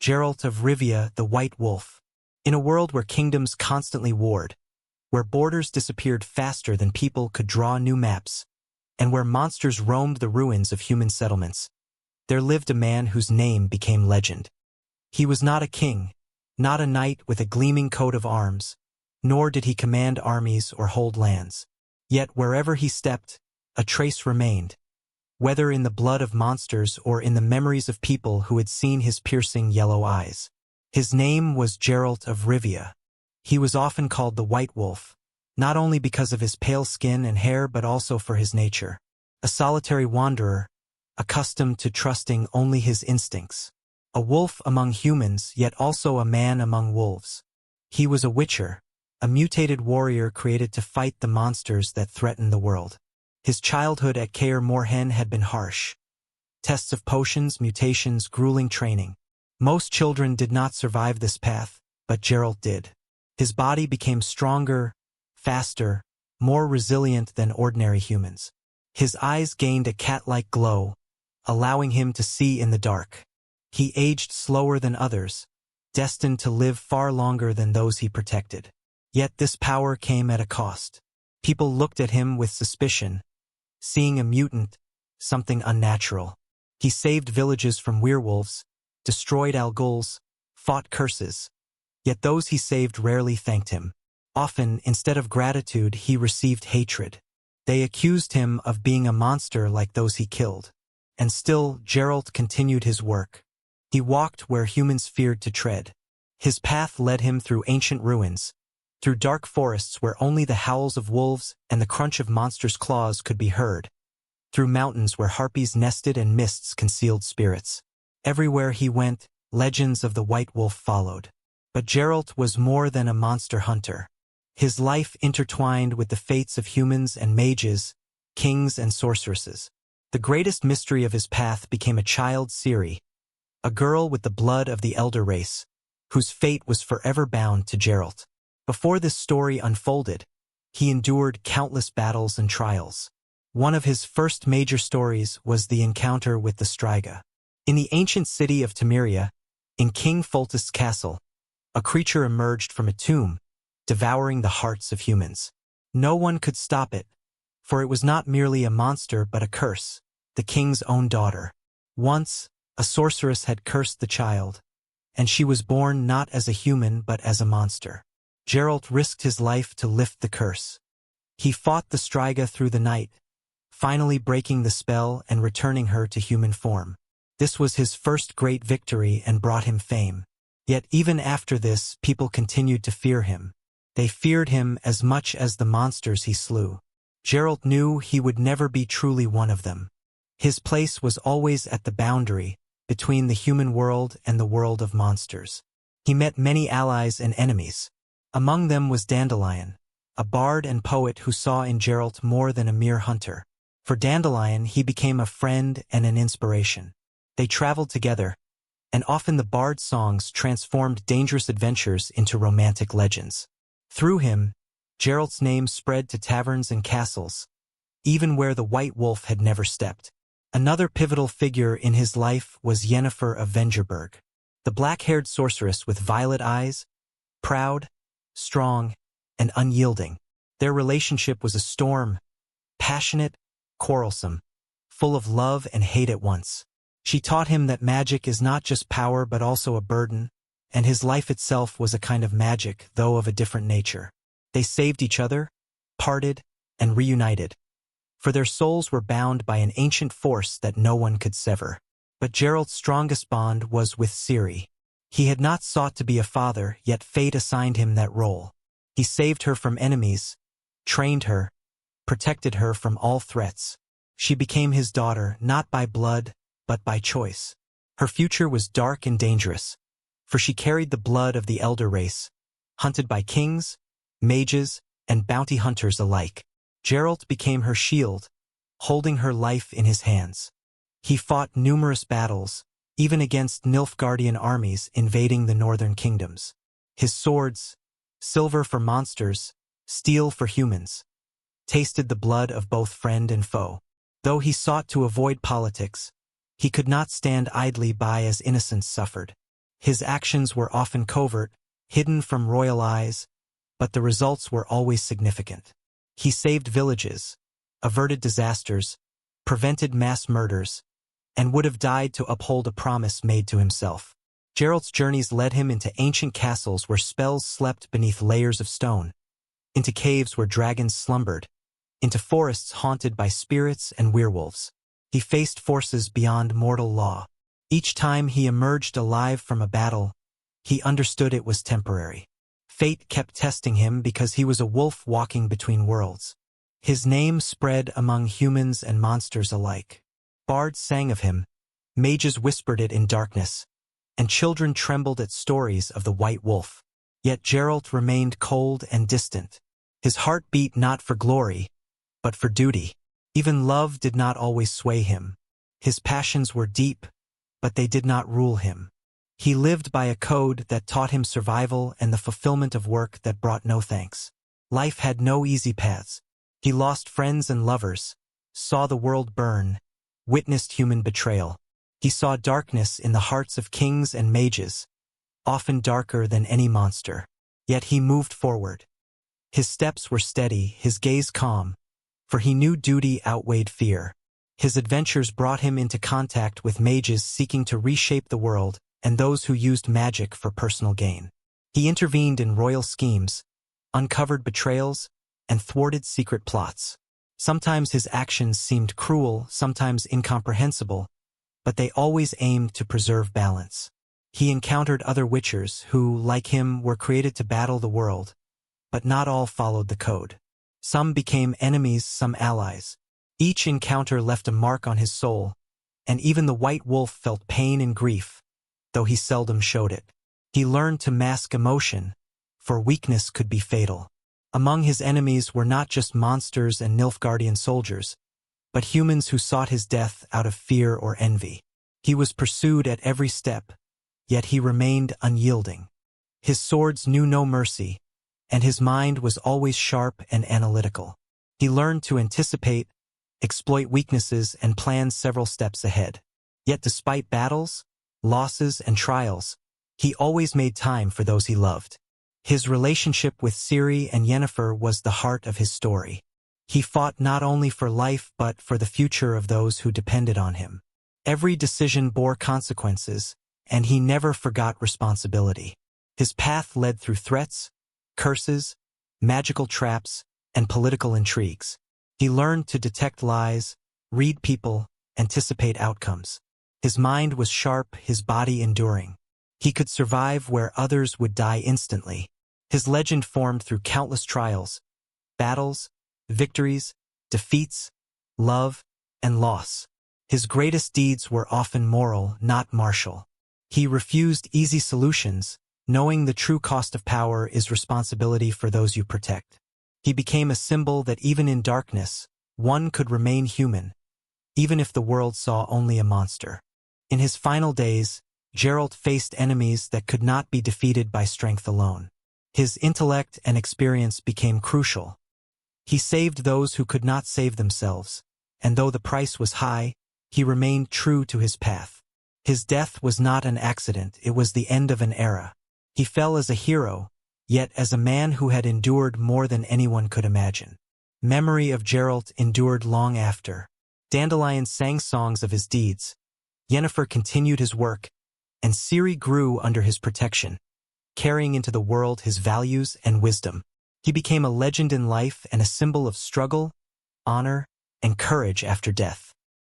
Geralt of Rivia, the White Wolf. In a world where kingdoms constantly warred, where borders disappeared faster than people could draw new maps, and where monsters roamed the ruins of human settlements, there lived a man whose name became legend. He was not a king, not a knight with a gleaming coat of arms, nor did he command armies or hold lands. Yet wherever he stepped, a trace remained, whether in the blood of monsters or in the memories of people who had seen his piercing yellow eyes. His name was Geralt of Rivia. He was often called the White Wolf, not only because of his pale skin and hair but also for his nature. A solitary wanderer, accustomed to trusting only his instincts. A wolf among humans, yet also a man among wolves. He was a witcher, a mutated warrior created to fight the monsters that threatened the world. His childhood at Kaer Morhen had been harsh. Tests of potions, mutations, grueling training. Most children did not survive this path, but Geralt did. His body became stronger, faster, more resilient than ordinary humans. His eyes gained a cat-like glow, allowing him to see in the dark. He aged slower than others, destined to live far longer than those he protected. Yet this power came at a cost. People looked at him with suspicion, seeing a mutant, something unnatural. He saved villages from werewolves, destroyed Alguls, fought curses. Yet those he saved rarely thanked him. Often, instead of gratitude, he received hatred. They accused him of being a monster like those he killed. And still, Geralt continued his work. He walked where humans feared to tread. His path led him through ancient ruins, through dark forests where only the howls of wolves and the crunch of monsters' claws could be heard, through mountains where harpies nested and mists concealed spirits. Everywhere he went, legends of the White Wolf followed. But Geralt was more than a monster hunter. His life intertwined with the fates of humans and mages, kings and sorceresses. The greatest mystery of his path became a child Ciri, a girl with the blood of the elder race, whose fate was forever bound to Geralt. Before this story unfolded, he endured countless battles and trials. One of his first major stories was the encounter with the Striga. In the ancient city of Temeria, in King Foltest's castle, a creature emerged from a tomb, devouring the hearts of humans. No one could stop it, for it was not merely a monster but a curse, the king's own daughter. Once, a sorceress had cursed the child, and she was born not as a human but as a monster. Geralt risked his life to lift the curse. He fought the Striga through the night, finally breaking the spell and returning her to human form. This was his first great victory and brought him fame. Yet even after this, people continued to fear him. They feared him as much as the monsters he slew. Geralt knew he would never be truly one of them. His place was always at the boundary, between the human world and the world of monsters. He met many allies and enemies. Among them was Dandelion, a bard and poet who saw in Geralt more than a mere hunter. For Dandelion, he became a friend and an inspiration. They traveled together, and often the bard's songs transformed dangerous adventures into romantic legends. Through him, Geralt's name spread to taverns and castles, even where the White Wolf had never stepped. Another pivotal figure in his life was Yennefer of Vengerberg, the black-haired sorceress with violet eyes, proud, strong, and unyielding. Their relationship was a storm, passionate, quarrelsome, full of love and hate at once. She taught him that magic is not just power but also a burden, and his life itself was a kind of magic, though of a different nature. They saved each other, parted, and reunited, for their souls were bound by an ancient force that no one could sever. But Geralt's strongest bond was with Ciri. He had not sought to be a father, yet fate assigned him that role. He saved her from enemies, trained her, protected her from all threats. She became his daughter, not by blood, but by choice. Her future was dark and dangerous, for she carried the blood of the elder race, hunted by kings, mages, and bounty hunters alike. Geralt became her shield, holding her life in his hands. He fought numerous battles, even against Nilfgaardian armies invading the northern kingdoms. His swords, silver for monsters, steel for humans, tasted the blood of both friend and foe. Though he sought to avoid politics, he could not stand idly by as innocents suffered. His actions were often covert, hidden from royal eyes, but the results were always significant. He saved villages, averted disasters, prevented mass murders, and would have died to uphold a promise made to himself. Geralt's journeys led him into ancient castles where spells slept beneath layers of stone, into caves where dragons slumbered, into forests haunted by spirits and werewolves. He faced forces beyond mortal law. Each time he emerged alive from a battle, he understood it was temporary. Fate kept testing him because he was a wolf walking between worlds. His name spread among humans and monsters alike. Bards sang of him, mages whispered it in darkness, and children trembled at stories of the White Wolf. Yet Geralt remained cold and distant. His heart beat not for glory, but for duty. Even love did not always sway him. His passions were deep, but they did not rule him. He lived by a code that taught him survival and the fulfillment of work that brought no thanks. Life had no easy paths. He lost friends and lovers, saw the world burn, witnessed human betrayal. He saw darkness in the hearts of kings and mages, often darker than any monster. Yet he moved forward. His steps were steady, his gaze calm, for he knew duty outweighed fear. His adventures brought him into contact with mages seeking to reshape the world and those who used magic for personal gain. He intervened in royal schemes, uncovered betrayals, and thwarted secret plots. Sometimes his actions seemed cruel, sometimes incomprehensible, but they always aimed to preserve balance. He encountered other witchers who, like him, were created to battle the world, but not all followed the code. Some became enemies, some allies. Each encounter left a mark on his soul, and even the White Wolf felt pain and grief, though he seldom showed it. He learned to mask emotion, for weakness could be fatal. Among his enemies were not just monsters and Nilfgaardian soldiers, but humans who sought his death out of fear or envy. He was pursued at every step, yet he remained unyielding. His swords knew no mercy, and his mind was always sharp and analytical. He learned to anticipate, exploit weaknesses, and plan several steps ahead. Yet despite battles, losses, and trials, he always made time for those he loved. His relationship with Ciri and Yennefer was the heart of his story. He fought not only for life but for the future of those who depended on him. Every decision bore consequences, and he never forgot responsibility. His path led through threats, curses, magical traps, and political intrigues. He learned to detect lies, read people, anticipate outcomes. His mind was sharp, his body enduring. He could survive where others would die instantly. His legend formed through countless trials, battles, victories, defeats, love, and loss. His greatest deeds were often moral, not martial. He refused easy solutions, knowing the true cost of power is responsibility for those you protect. He became a symbol that even in darkness, one could remain human, even if the world saw only a monster. In his final days, Geralt faced enemies that could not be defeated by strength alone. His intellect and experience became crucial. He saved those who could not save themselves, and though the price was high, he remained true to his path. His death was not an accident, it was the end of an era. He fell as a hero, yet as a man who had endured more than anyone could imagine. Memory of Geralt endured long after. Dandelion sang songs of his deeds, Yennefer continued his work, and Ciri grew under his protection, carrying into the world his values and wisdom. He became a legend in life and a symbol of struggle, honor, and courage after death.